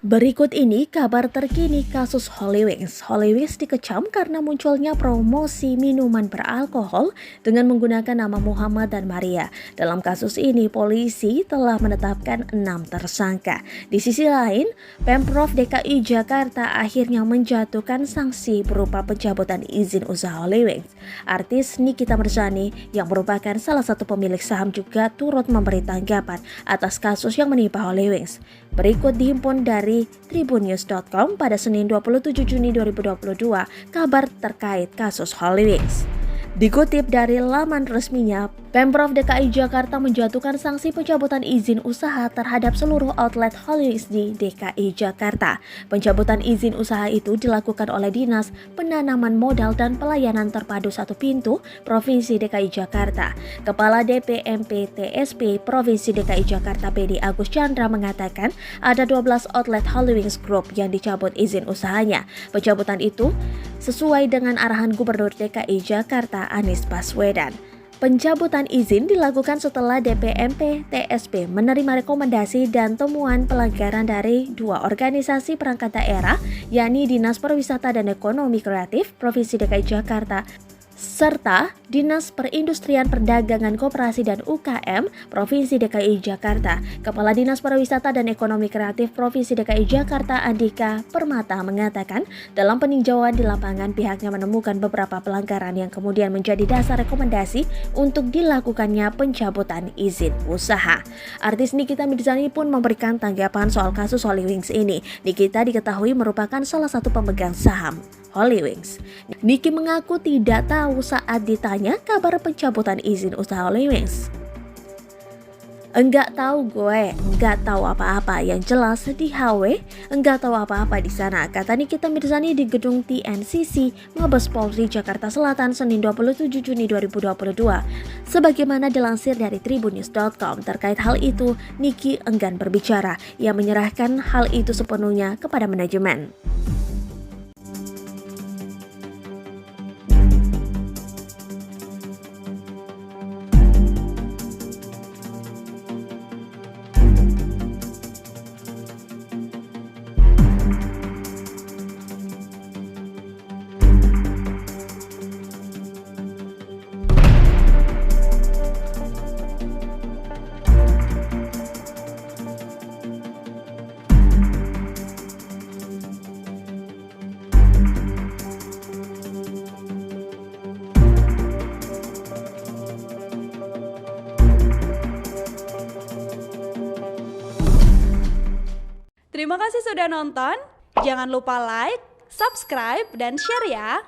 Berikut ini kabar terkini kasus Hollywings. Hollywings dikecam karena munculnya promosi minuman beralkohol dengan menggunakan nama Muhammad dan Maria. Dalam kasus ini, polisi telah menetapkan 6 tersangka. Di sisi lain, Pemprov DKI Jakarta akhirnya menjatuhkan sanksi berupa pencabutan izin usaha Hollywings. Artis Nikita Mirzani yang merupakan salah satu pemilik saham juga turut memberi tanggapan atas kasus yang menimpa Hollywings. Berikut dihimpun dari tribunnews.com pada Senin 27 Juni 2022 kabar terkait kasus Hollywings. Dikutip dari laman resminya, Pemprov DKI Jakarta menjatuhkan sanksi pencabutan izin usaha terhadap seluruh outlet Hollywings di DKI Jakarta. Pencabutan izin usaha itu dilakukan oleh Dinas Penanaman Modal dan Pelayanan Terpadu Satu Pintu Provinsi DKI Jakarta. Kepala DPMP TSP Provinsi DKI Jakarta Bedi Agus Chandra mengatakan ada 12 outlet Hollywings Group yang dicabut izin usahanya. Pencabutan itu sesuai dengan arahan Gubernur DKI Jakarta Anies Baswedan. Pencabutan izin dilakukan setelah DPMP TSP menerima rekomendasi dan temuan pelanggaran dari dua organisasi perangkat daerah, yakni Dinas Pariwisata dan Ekonomi Kreatif Provinsi DKI Jakarta serta Dinas Perindustrian Perdagangan Koperasi dan UKM Provinsi DKI Jakarta. Kepala Dinas Pariwisata dan Ekonomi Kreatif Provinsi DKI Jakarta Andika Permata mengatakan dalam peninjauan di lapangan pihaknya menemukan beberapa pelanggaran yang kemudian menjadi dasar rekomendasi untuk dilakukannya pencabutan izin usaha. Artis Nikita Mirzani pun memberikan tanggapan soal kasus Hollywings ini. Nikita diketahui merupakan salah satu pemegang saham Hollywings. Niki mengaku tidak tahu saat ditanya kabar pencabutan izin usaha Hollywings. Enggak tahu gue, enggak tahu apa-apa. Yang jelas di HW, enggak tahu apa-apa di sana, kata Nikita Mirzani di gedung TNCC Mabes Polri Jakarta Selatan Senin 27 Juni 2022. Sebagaimana dilansir dari tribunnews.com terkait hal itu, Niki enggan berbicara. Ia menyerahkan hal itu sepenuhnya kepada manajemen. Terima kasih sudah nonton. Jangan lupa like, subscribe, dan share ya.